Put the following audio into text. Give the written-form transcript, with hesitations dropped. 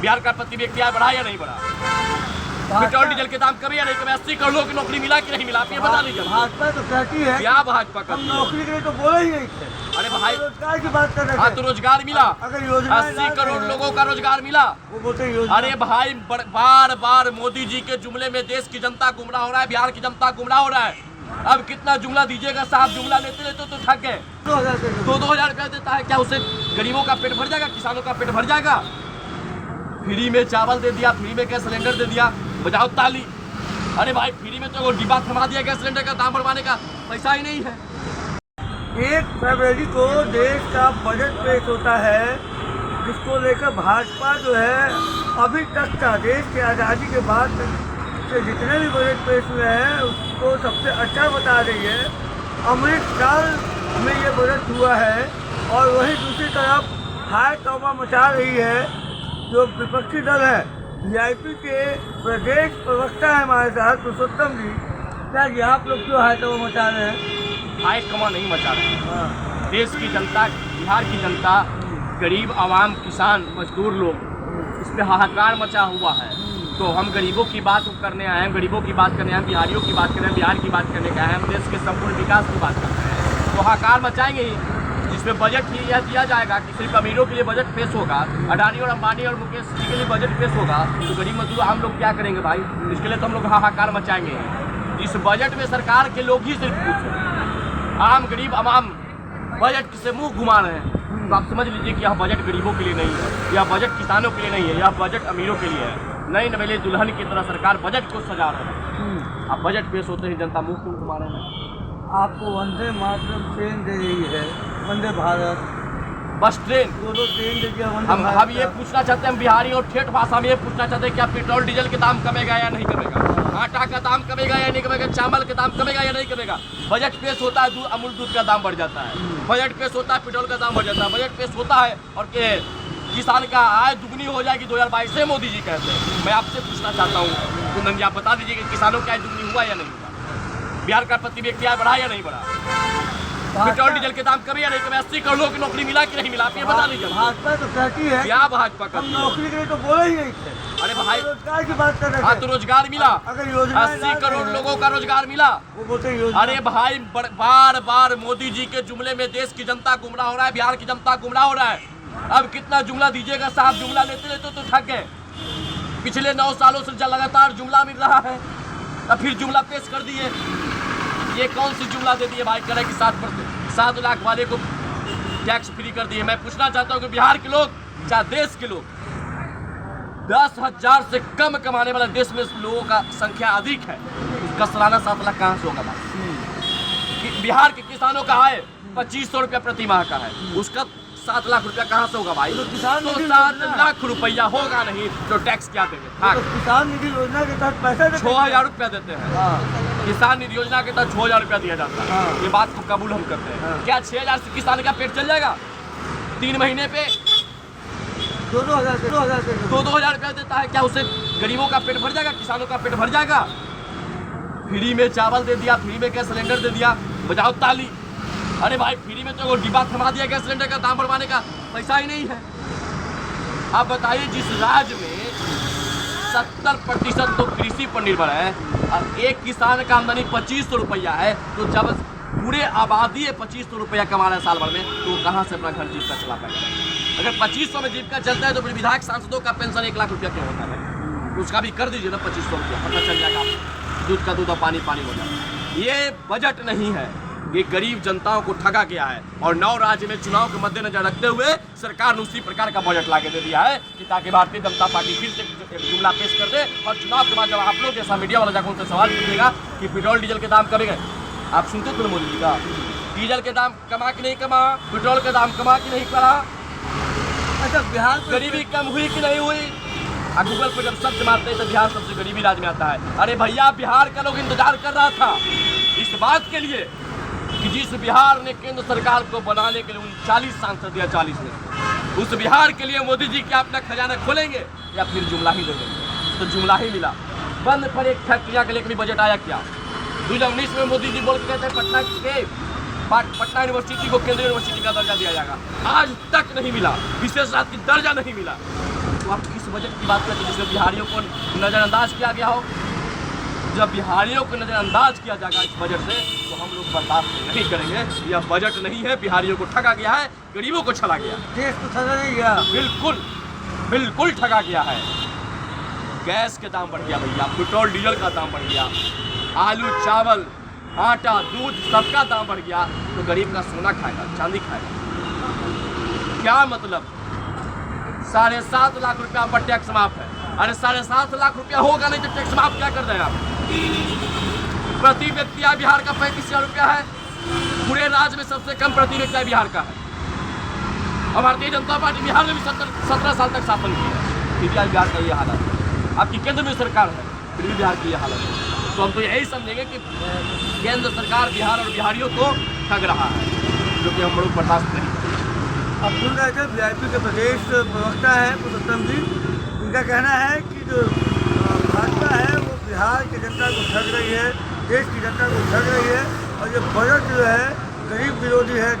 बिहार का प्रति व्यक्ति आय बढ़ा या नहीं बढ़ा? पेट्रोल डीजल के दाम कम या नहीं कमे? 80 करोड़ लोगों की नौकरी मिला कि नहीं मिला? आप ये बता दीजिए। भाजपा तो कहती है क्या भाजपा का? नौकरी के लिए तो बोले ही नहीं थे। अरे भाई रोजगार की बात कर रहे थे। हाँ तो रोजगार मिला, अगर योजना 80 करोड़ लोगों का रोजगार मिला। वो बोलते योजना। अरे भाई बार बार मोदी जी के जुमले में देश की जनता गुमराह हो रहा है, बिहार की जनता गुमराह हो रहा है। अब कितना जुमला दीजिएगा साहब? जुमला लेते लेते तो थक गए। 2,000 रुपया देता है, क्या उससे गरीबों का पेट भर जाएगा? किसानों का पेट भर जाएगा? फ्री में चावल दे दिया, फ्री में गैस सिलेंडर दे दिया, बजाओ ताली। अरे भाई फ्री में तो डिब्बा थमा दिया, गैस सिलेंडर का दाम बढ़वाने का पैसा ही नहीं है। 1 फरवरी को देश का बजट पेश होता है, जिसको लेकर भाजपा जो है अभी तक का देश की आज़ादी के बाद से जितने भी बजट पेश हुए हैं उसको सबसे अच्छा बता रही है। अमृतकाल में ये बजट हुआ है और वहीं दूसरी तरफ हाय तौबा मचा रही है जो विपक्षी दल है। वीआईपी के प्रदेश प्रवक्ता है हमारे साथ पुरुषोत्तम जी। क्या जी आप लोग क्यों हाय तौबा मचा रहे हैं? हाय कमा नहीं मचा रहे हैं। देश की जनता, बिहार की जनता, गरीब आवाम, किसान, मजदूर लोग, इस पे हाहाकार मचा हुआ है। तो हम गरीबों की बात करने आए हैं, गरीबों की बात करने आए हैं, बिहारियों की बात करने हैं, बिहार की बात करने का है, हम देश के संपूर्ण विकास की बात कर रहे हैं। तो हाहाकार मचाएंगे ही, जिसमें बजट ही यह दिया जाएगा कि सिर्फ अमीरों के लिए बजट पेश होगा, अडानी और अंबानी और मुकेश जी के लिए बजट पेश होगा, तो गरीब मजदूर हम लोग क्या करेंगे भाई? इसके लिए तो हम लोग हाहाकार मचाएंगे। इस बजट में सरकार के लोग ही सिर्फ पूछे, आम गरीब आवाम बजट से मुंह घुमा रहे हैं। तो आप समझ लीजिए कि यह बजट गरीबों के लिए नहीं है, यह बजट किसानों के लिए नहीं है, यह बजट अमीरों के लिए है। नई नवेली दुल्हन की तरह सरकार बजट को सजा रही है। अब बजट पेश होते ही जनता मुंह क्यों घुमा रहे हैं? आपको वंदे मातरम ट्रेन दे रही है, Vande Bharat bus train, 2 train दे दिया वंदे हम भारत अब ये पूछना चाहते हैं, हम बिहारी और ठेठ भाषा में ये पूछना चाहते हैं, क्या पेट्रोल डीजल के दाम कमेगा या नहीं कमेगा? आटा का दाम कमेगा या नहीं कमेगा? चावल के दाम कमेगा या नहीं कमेगा? बजट पेश होता है, अमूल दूध का दाम बढ़ जाता है, बजट पेश होता है, पेट्रोल का दाम बढ़ जाता है, बजट पेश होता है और किसान का आय दुगनी हो जाएगी 2022 से मोदी जी कहते हैं। मैं आपसे पूछना चाहता हूँ कुंदन जी, आप बता दीजिए कि किसानों की आय दुगनी हुआ या नहीं हुआ? बिहार का प्रति व्यक्ति आय बढ़ा या नहीं बढ़ा? पेट्रोल डीजल के दाम कमे या नहीं कमे? 80 करोड़ लोगों की नौकरी मिला कि नहीं मिला? आप ये बता दीजिए। भाजपा तो कहती है क्या भाजपा का? नौकरी के लिए तो बोले ही नहीं थे। अरे भाई रोजगार की बात कर रहे थे। हाँ तो रोजगार मिला, अगर योजना 80 करोड़ लोगों का रोजगार मिला। वो बोलते योजना। अरे भाई बार बार मोदी जी के जुमले में देश की जनता गुमराह हो रहा है, बिहार की जनता गुमराह हो रहा है। अब कितना जुमला दीजिएगा साहब? जुमला लेते लेते तो थक गए। पिछले 9 सालों से लगातार जुमला मिल रहा है, अब फिर जुमला पेश कर दिए। ये कौन सी जुमला दे दिए भाई? करे कि 7 लाख वाले को टैक्स फ्री कर दिए। मैं पूछना चाहता हूँ कि बिहार के लोग, चाहे देश के लोग, 10,000 से कम कमाने वाला देश में लोगों का संख्या अधिक है, उसका सालाना 7 लाख कहाँ से होगा भाई? बिहार के किसानों का आय 2500 रुपया प्रति माह का है, उसका 7 लाख रुपया कहाँ से होगा भाई? तो किसान तो 7 लाख रुपया होगा नहीं तो टैक्स क्या देंगे? तो किसान निधि योजना के तहत पैसा 6,000 रुपया देते हैं। किसान निधि योजना के तहत 6,000 रुपया दिया जाता है। ये बात को कबूल हम करते हैं। क्या 6,000 से किसान का पेट चल जाएगा? 3 महीने पे 2,000 रुपया देता है, क्या उससे गरीबों का पेट भर जाएगा? किसानों का पेट भर जाएगा? फ्री में चावल दे दिया, फ्री में गैस सिलेंडर दे दिया, बजाओ ताली। अरे भाई फ्री में तो डिब्बा थमा दिया, गैस सिलेंडर का दाम बढ़वाने का पैसा ही नहीं है। आप बताइए, जिस राज्य में 70% तो कृषि पर निर्भर है और एक किसान का आमदनी 2500 रुपया है, तो जब पूरे आबादी 2500 रुपया कमा रहा है साल भर में, तो कहाँ से अपना घर जीविका चला पाएगा? अगर 2500 में जीविका चलता है तो फिर विधायक सांसदों का पेंशन 1 लाख रुपया क्यों होता है? उसका भी कर दीजिए ना 2500 रुपया, पता चल जाएगा, दूध का दूध और पानी पानी हो जाएगा। ये बजट नहीं है, ये गरीब जनताओं को ठगा गया है। और 9 राज्य में चुनाव के मद्देनजर रखते हुए सरकार ने उसी प्रकार का बजट लाके दे दिया है कि ताकि भारतीय जनता पार्टी फिर से एक जुमला पेश कर दे और चुनाव के बाद जब आप लोग जैसा मीडिया वाला जाकर उनसे सवाल पूछेगा कि पेट्रोल डीजल के दाम कमेंगे, आप सुनते थे मोदी जी का, डीजल के दाम कमा कि नहीं कमा, पेट्रोल के दाम कमा कि नहीं करा, अच्छा बिहार गरीबी कम हुई कि नहीं हुई? गूगल पर जब शब्द मारते हैं तो बिहार सबसे गरीबी राज्य में आता है। अरे भैया बिहार का लोग इंतजार कर रहा था इस बात के लिए कि जिस बिहार ने केंद्र सरकार को बनाने के लिए 39 सांसद दिया 40 में, उस बिहार के लिए मोदी जी क्या अपना खजाना खोलेंगे या फिर जुमला ही दे देंगे? तो जुमला ही मिला। बंद पर एक फैक्ट्रिया के लिए भी बजट आया क्या? 2019 में मोदी जी बोल के कहते हैं पटना यूनिवर्सिटी को केंद्रीय यूनिवर्सिटी का दर्जा दिया जाएगा, आज तक नहीं मिला, विशेष राज्य की दर्जा नहीं मिला। तो आप किस बजट की बात करते हैं जिसमें बिहारियों को नज़रअंदाज किया गया हो? जब बिहारियों को नज़रअंदाज किया जाएगा इस बजट से तो हम लोग बर्दाश्त नहीं करेंगे। यह बजट नहीं है, बिहारियों को ठगा गया है, गरीबों को छला गया। देश को ठगा नहीं गया। बिल्कुल बिल्कुल ठगा गया है। गैस के दाम बढ़ गया भैया, पेट्रोल डीजल का दाम बढ़ गया, आलू चावल आटा दूध सबका दाम बढ़ गया, तो गरीब का सोना खाएगा, चांदी खाएगा? क्या मतलब? 7.5 लाख रुपया पर टैक्स माफ है। अरे 7.5 लाख रुपया होगा नहीं तो टैक्स माफ क्या कर रहे हैं आप? प्रति व्यक्ति आय बिहार का 35,000 रुपया है, पूरे राज्य में सबसे कम प्रति व्यक्ति आय बिहार का है। और भारतीय जनता पार्टी बिहार में भी 17 साल तक शासन की है, फिर भी आज बिहार का ये हालत है। आपकी केंद्र में सरकार है, फिर भी बिहार की ये हालत है। तो हम तो यही समझेंगे कि केंद्र सरकार बिहार और बिहारियों को ठग रहा है, जो कि हम लोग बर्दाश्त नहीं करेंगे। अब सुन रहे थे वीआईपी के प्रदेश प्रवक्ता है पुरुषोत्तम जी, उनका कहना है कि जो भाजपा है वो बिहार की जनता को ठग रही है, देश की जनता को ठग रही है, और ये बजट जो है गरीब विरोधी है।